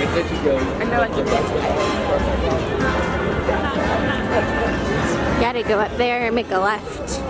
I know I can do it. Gotta go up there and make a left.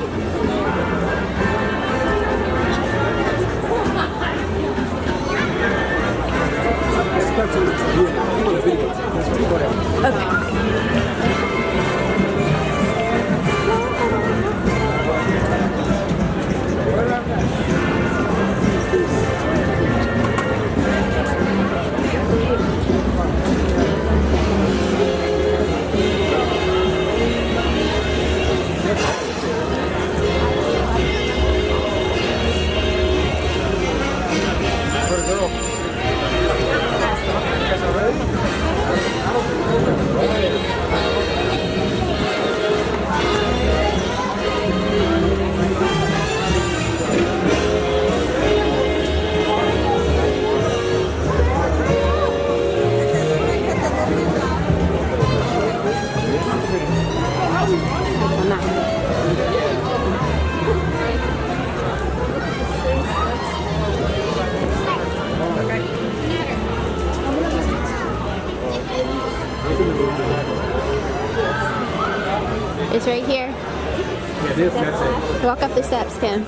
It's right here. Yeah, it is. That's it. Walk up the steps, Kim.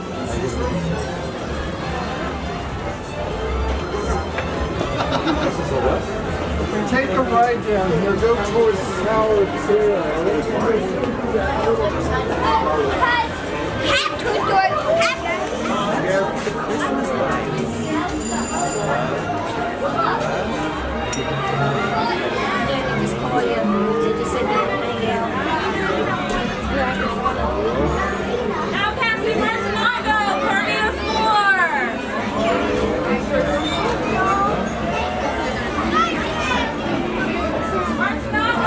Take a right down here. Go towards Howard Hill. Now, Cassie, where's Nago? Party of four. Where's Nago?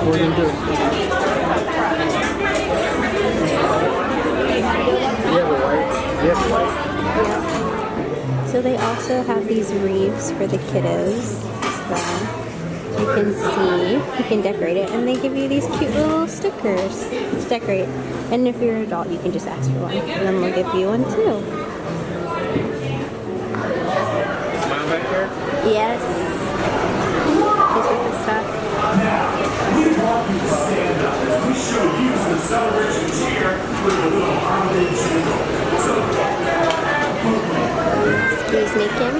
We're going to do it. So they also have these wreaths for the kiddos as well. You can see, you can decorate it, and they give you these cute little stickers to decorate. And if you're an adult, you can just ask for one, and then they'll give you one too. Smile back there. Yes. These are the stuff. We want you to stand up as we show you some celebration cheer with a little holiday jingle. So Excuse me, Kim.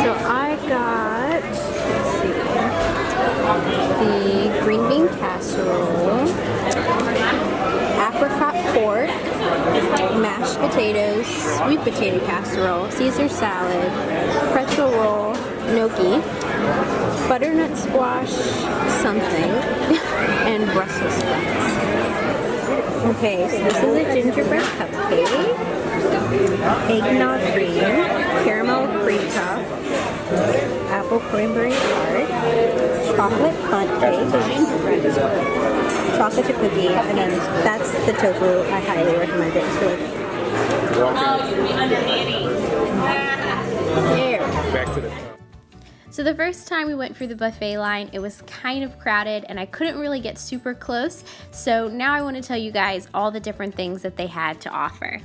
So I got, let's see, the green bean casserole, apricot pork, mashed potatoes, sweet potato casserole, Caesar salad, pretzel roll, gnocchi, butternut squash something, and Brussels sprouts. Okay, so this is a gingerbread cupcake, eggnog cream, caramel cream puff, apple cranberry tart, chocolate bundt cake, chocolate chip cookie, and then that's the tofu. I highly recommend it. It's really good. Oh, you'd be under Nanny. There. Back to the. So the first time we went through the buffet line, it was kind of crowded and I couldn't really get super close. So now I want to tell you guys all the different things that they had to offer.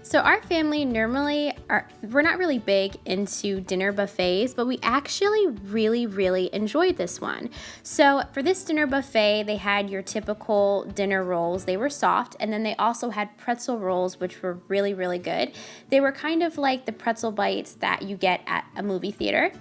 So our family we're not really big into dinner buffets, but we actually really enjoyed this one. So for this dinner buffet, they had your typical dinner rolls. They were soft, and then they also had pretzel rolls, which were really good. They were kind of like the pretzel bites that you get at a movie theater.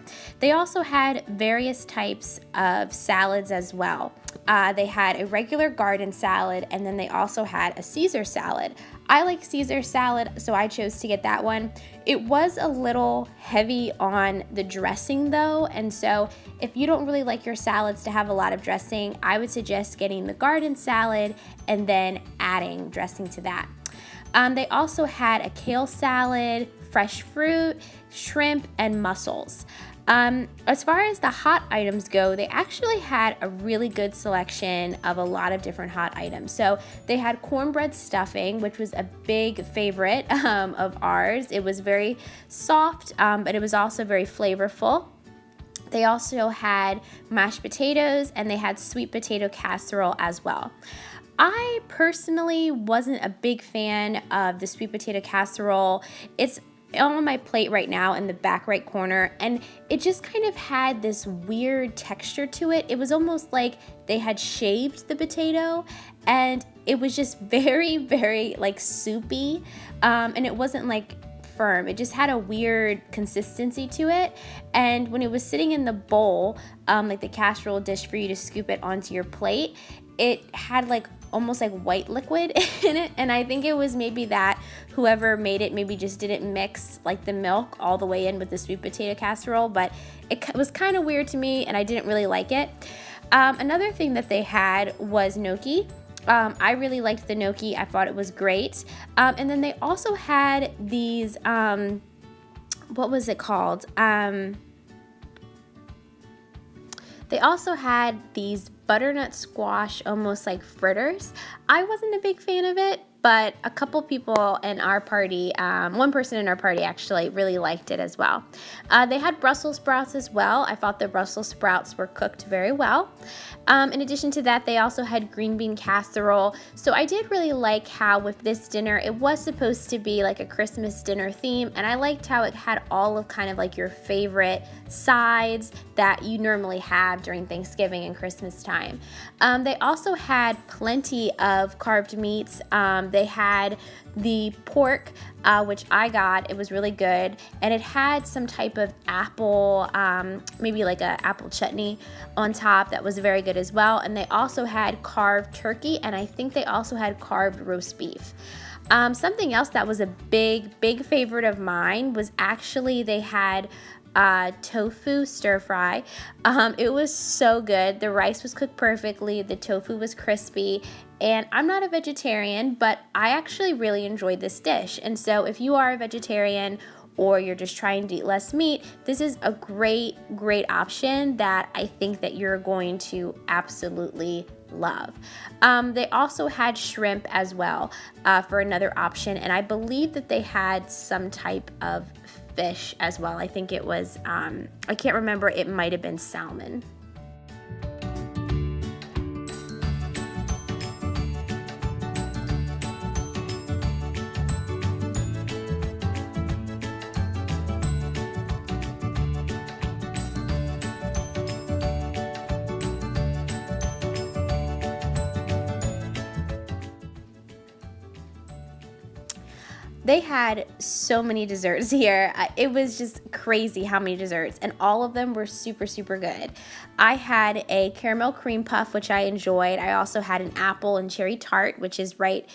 They also had various types of salads as well. They had a regular garden salad, and then they also had a Caesar salad. I like Caesar salad, so I chose to get that one. It was a little heavy on the dressing though, and so if you don't really like your salads to have a lot of dressing, I would suggest getting the garden salad and then adding dressing to that. They also had a kale salad, fresh fruit, shrimp, and mussels. As far as the hot items go, they actually had a really good selection of a lot of different hot items. So they had cornbread stuffing, which was a big favorite of ours. It was very soft, but it was also very flavorful. They also had mashed potatoes, and they had sweet potato casserole as well. I personally wasn't a big fan of the sweet potato casserole. It's on my plate right now in the back right corner, and it just kind of had this weird texture to it. It was almost like they had shaved the potato, and it was just very like soupy, and it wasn't like firm. It just had a weird consistency to it, and when it was sitting in the bowl, like the casserole dish for you to scoop it onto your plate, it had like almost like white liquid in it, and I think it was maybe that whoever made it maybe just didn't mix like the milk all the way in with the sweet potato casserole, but it was kind of weird to me, and I didn't really like it. Another thing that they had was gnocchi. I really liked the gnocchi. I thought it was great. And then they also had these, what was it called? They also had these butternut squash, almost like fritters. I wasn't a big fan of it, but a couple people in our party, one person in our party actually really liked it as well. They had Brussels sprouts as well. I thought the Brussels sprouts were cooked very well. In addition to that, they also had green bean casserole. So I did really like how with this dinner, it was supposed to be like a Christmas dinner theme, and I liked how it had all of kind of like your favorite sides that you normally have during Thanksgiving and Christmas time. They also had plenty of carved meats. They had the pork, which I got. It was really good, and it had some type of apple, maybe like a apple chutney on top that was very good as well. And they also had carved turkey, and I think they also had carved roast beef. Something else that was a big favorite of mine was actually they had Tofu Stir-Fry. It was so good. The rice was cooked perfectly, the tofu was crispy, and I'm not a vegetarian, but I actually really enjoyed this dish. And so if you are a vegetarian or you're just trying to eat less meat, this is a great option that I think that you're going to absolutely love. They also had shrimp as well for another option, and I believe that they had some type of fish as well. I think it was, I can't remember, it might have been salmon. They had so many desserts here. It was just crazy how many desserts, and all of them were super good. I had a caramel cream puff, which I enjoyed. I also had an apple and cherry tart, which is right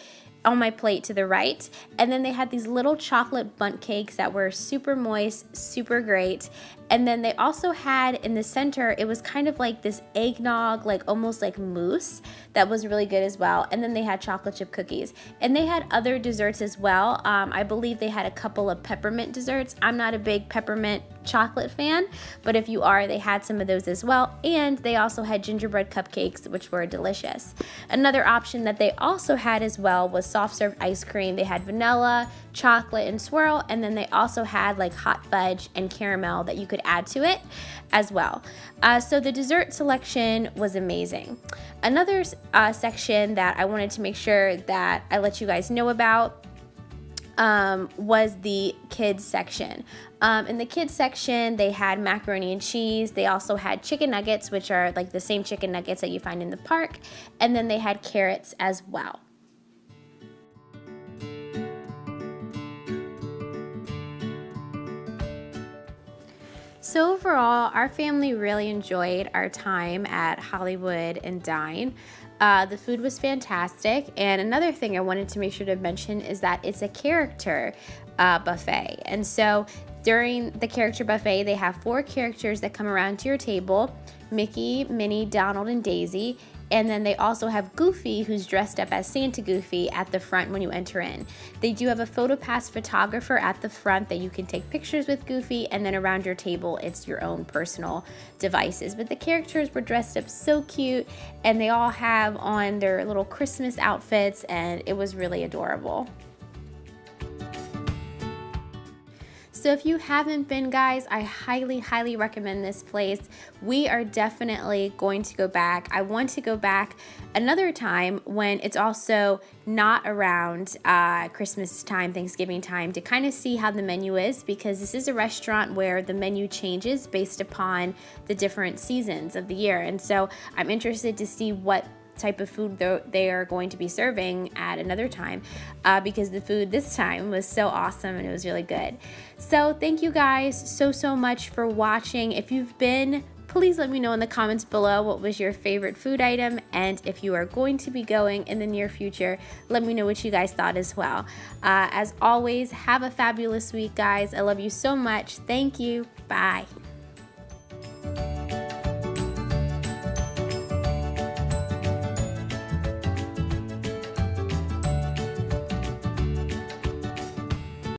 on my plate to the right. And then they had these little chocolate bundt cakes that were super moist, super great. And then they also had in the center, it was kind of like this eggnog, like almost like mousse, that was really good as well. And then they had chocolate chip cookies. And they had other desserts as well. I believe they had a couple of peppermint desserts. I'm not a big peppermint chocolate fan, but if you are, they had some of those as well. And they also had gingerbread cupcakes, which were delicious. Another option that they also had as well was soft served ice cream. They had vanilla, chocolate, and swirl, and then they also had like hot fudge and caramel that you could add to it as well. So the dessert selection was amazing. Another section that I wanted to make sure that I let you guys know about was the kids section. In the kids section, they had macaroni and cheese. They also had chicken nuggets, which are like the same chicken nuggets that you find in the park. And then they had carrots as well. So overall, our family really enjoyed our time at Hollywood and Dine. The food was fantastic, and another thing I wanted to make sure to mention is that it's a character buffet. And so during the character buffet, they have 4 characters that come around to your table: Mickey, Minnie, Donald, and Daisy. And then they also have Goofy, who's dressed up as Santa Goofy, at the front when you enter in. They do have a PhotoPass photographer at the front that you can take pictures with Goofy, and then around your table, it's your own personal devices. But the characters were dressed up so cute, and they all have on their little Christmas outfits, and it was really adorable. So if you haven't been, guys, I highly recommend this place. We are definitely going to go back. I want to go back another time when it's also not around Christmas time, Thanksgiving time, to kind of see how the menu is, because this is a restaurant where the menu changes based upon the different seasons of the year. And so I'm interested to see what type of food they are going to be serving at another time, because the food this time was so awesome and it was really good. So thank you guys so much for watching. If you've been, please let me know in the comments below what was your favorite food item, and if you are going to be going in the near future, let me know what you guys thought as well. As always, have a fabulous week, guys. I love you so much. Thank you. Bye.